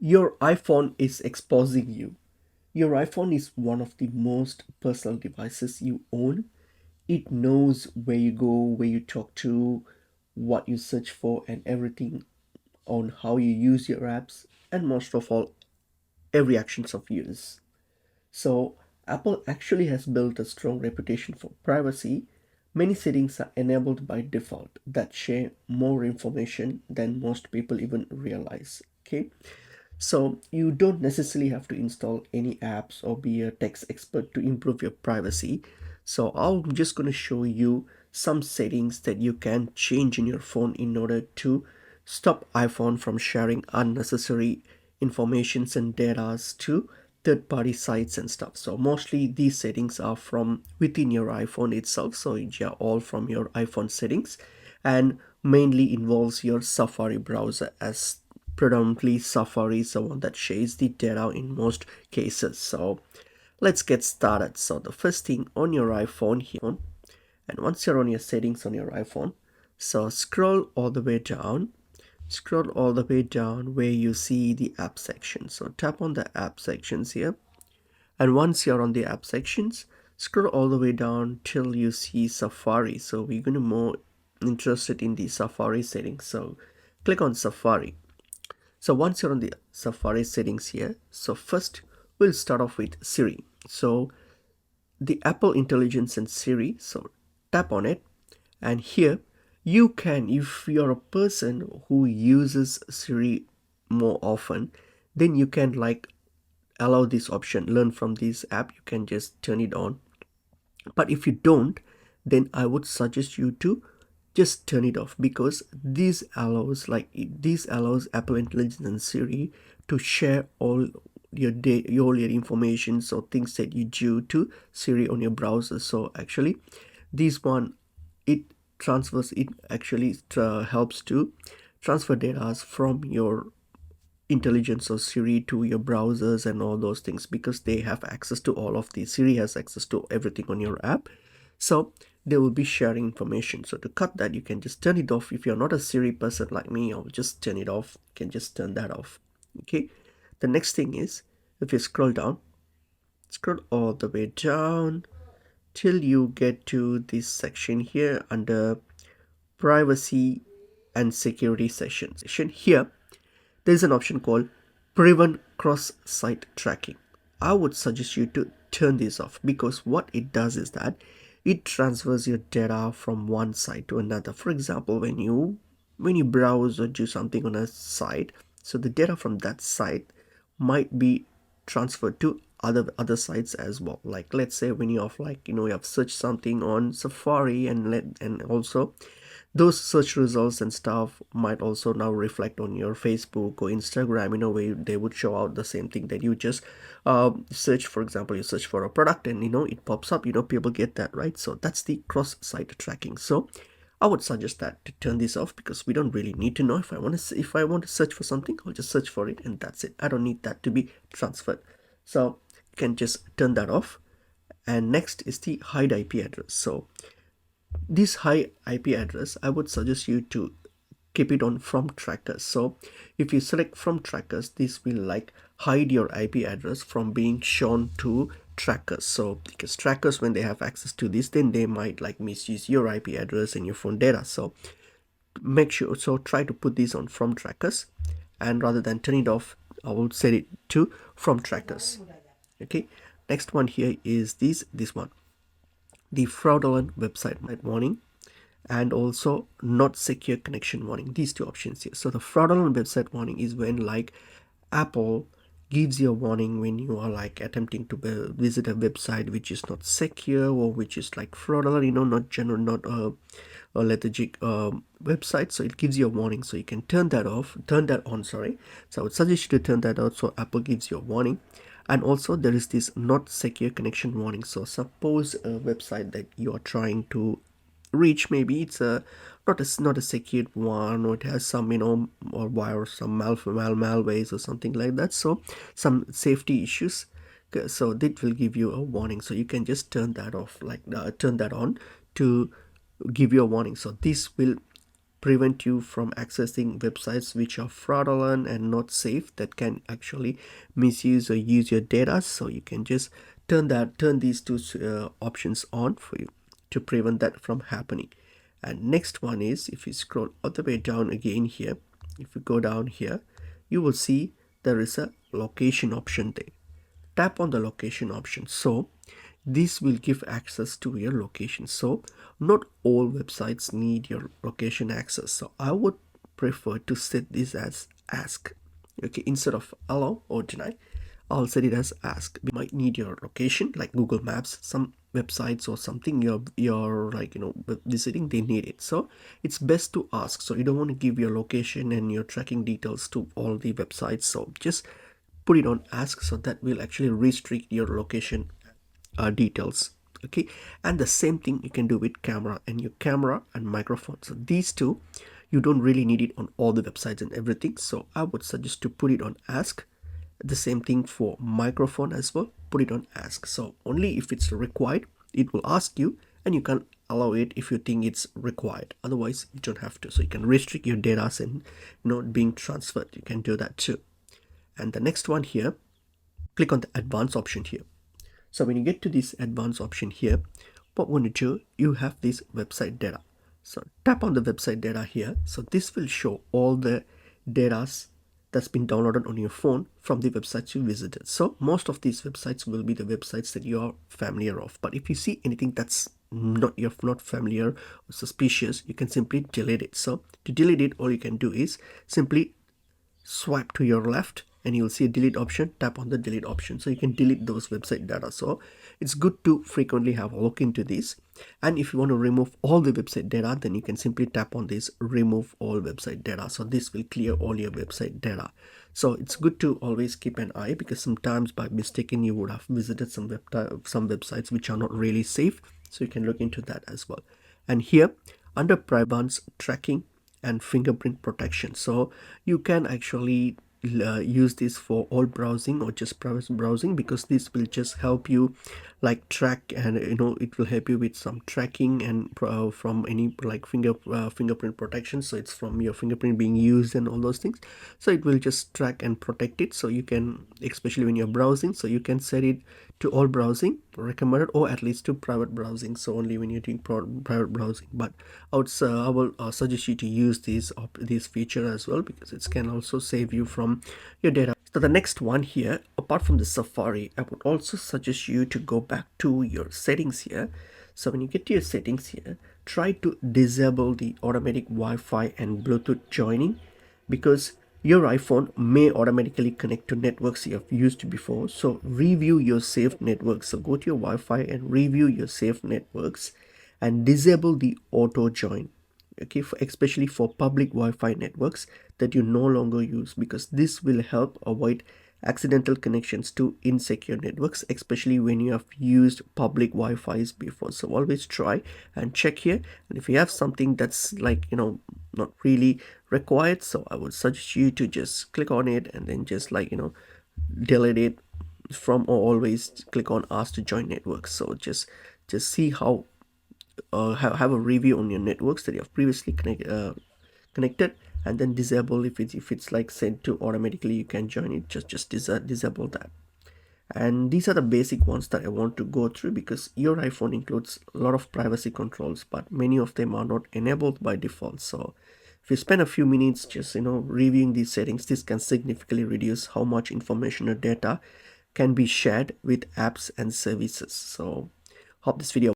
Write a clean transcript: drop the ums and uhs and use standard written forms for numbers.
Your iPhone is exposing you. Your iPhone is one of the most personal devices you own. It knows where you go, where you talk to, what you search for, and everything on how you use your apps, and most of all, every actions of use. So, Apple actually has built a strong reputation for privacy. Many settings are enabled by default that share more information than most people even realize. Okay, so you don't necessarily have to install any apps or be a tech expert to improve your privacy. So I'm just going to show you some settings that you can change in your phone in order to stop iPhone from sharing unnecessary informations and data to third-party sites and stuff. So mostly these settings are from within your iPhone itself. So yeah, all from your iPhone settings, and mainly involves your Safari browser, as predominantly Safari is the one that shares the data in most cases. So let's get started. So the first thing on your iPhone here, and once you're on your settings on your iPhone, so scroll all the way down where you see the app section. So tap on the app sections here, and once you're on the app sections, scroll all the way down till you see Safari. So we're going to more interested in the Safari settings. So click on Safari. So once you're on the Safari settings here, so first we'll start off with Siri. So the Apple Intelligence and Siri, so tap on it, and here you can, if you're a person who uses Siri more often, then you can like allow this option, learn from this app, you can just turn it on. But if you don't, then I would suggest you to just turn it off, because this allows Apple Intelligence and Siri to share all your information, so things that you do to Siri on your browser. So actually this one, it it actually helps to transfer data from your intelligence or Siri to your browsers and all those things, because they have access to all of these. Siri has access to everything on your app, so they will be sharing information. So to cut that, you can just turn it off. If you're not a Siri person like me, I'll just turn it off. You can just turn that off. Okay, the next thing is, if you scroll all the way down till you get to this section here under privacy and security sections. Here there's an option called prevent cross-site tracking. I would suggest you to turn this off, because what it does is that it transfers your data from one site to another. For example, when you browse or do something on a site, so the data from that site might be transferred to other sites as well. Like let's say when you have you have searched something on Safari, and also those search results and stuff might also now reflect on your Facebook or Instagram, where they would show out the same thing that you just search. For example, you search for a product and it pops up, people get that, right? So that's the cross-site tracking. So I would suggest that to turn this off, because we don't really need to know. If I want to search for something, I'll just search for it and that's it. I don't need that to be transferred. So you can just turn that off. And next is the hide IP address. So this high IP address, I would suggest you to keep it on from trackers. So if you select from trackers, this will like hide your IP address from being shown to trackers. So because trackers, when they have access to this, then they might like misuse your IP address and your phone data. So try to put this on from trackers, and rather than turn it off, I will set it to from trackers. Okay, next one here is this one, the fraudulent website warning, and also not secure connection warning. These two options here. So the fraudulent website warning is when like Apple gives you a warning when you are like attempting to visit a website which is not secure, or which is like fraudulent, not general, not a lethargic website. So it gives you a warning, so you can turn that on, sorry. So I would suggest you to turn that out, so Apple gives you a warning. And also there is this not secure connection warning. So suppose a website that you are trying to reach, maybe it's a not a secured one, or it has some or wire, some malwares or something like that, so some safety issues. Okay, so that will give you a warning, so you can just turn that off, like turn that on to give you a warning. So this will prevent you from accessing websites which are fraudulent and not safe, that can actually misuse or use your data. So you can just turn these two options on for you to prevent that from happening. And next one is, if you scroll all the way down again here, if you go down here, you will see there is a location option there. Tap on the location option. So this will give access to your location. So not all websites need your location access, so I would prefer to set this as ask. Okay, instead of allow or deny, I'll set it as ask. We might need your location, like Google Maps, some websites or something you're like, visiting, they need it. So it's best to ask. So you don't want to give your location and your tracking details to all the websites, so just put it on ask, so that will actually restrict your location details. Okay, and the same thing you can do with camera and microphone. So these two, you don't really need it on all the websites and everything, so I would suggest to put it on ask. The same thing for microphone as well, put it on ask. So only if it's required, it will ask you, and you can allow it if you think it's required. Otherwise you don't have to. So you can restrict your data and not being transferred, you can do that too. And the next one here, click on the advanced option here. So when you get to this advanced option here, what we want to do, you have this website data. So tap on the website data here. So this will show all the data that's been downloaded on your phone from the websites you visited. So most of these websites will be the websites that you are familiar of. But if you see anything that's you're not familiar or suspicious, you can simply delete it. So to delete it, all you can do is simply swipe to your left and you'll see a delete option. Tap on the delete option, so you can delete those website data. So it's good to frequently have a look into this. And if you want to remove all the website data, then you can simply tap on this remove all website data. So this will clear all your website data. So it's good to always keep an eye, because sometimes by mistaken you would have visited some websites which are not really safe. So you can look into that as well. And here under privacy tracking and fingerprint protection, so you can actually use this for all browsing or just private browsing, because this will just help you like track, and it will help you with some tracking and from any like fingerprint protection. So it's from your fingerprint being used and all those things, so it will just track and protect it. So you can, especially when you're browsing, so you can set it to all browsing recommended, or at least to private browsing, so only when you're doing private browsing. But I will suggest you to use this feature as well, because it can also save you from your data. So the next one here, apart from the Safari, I would also suggest you to go back to your settings here. So when you get to your settings here, try to disable the automatic Wi-Fi and Bluetooth joining, because your iPhone may automatically connect to networks you have used before. So review your saved networks. So go to your Wi-Fi and review your saved networks and disable the auto join. Okay, especially for public Wi-Fi networks that you no longer use, because this will help avoid accidental connections to insecure networks, especially when you have used public Wi-Fi's before. So always try and check here, and if you have something that's like not really required, so I would suggest you to just click on it and then just like delete it from, or always click on ask to join networks. So just see how have a review on your networks that you have previously connected, and then disable if it's like sent to automatically you can join it. Just disable that. And these are the basic ones that I want to go through, because your iPhone includes a lot of privacy controls, but many of them are not enabled by default. So if you spend a few minutes just reviewing these settings, this can significantly reduce how much information or data can be shared with apps and services. So hope this video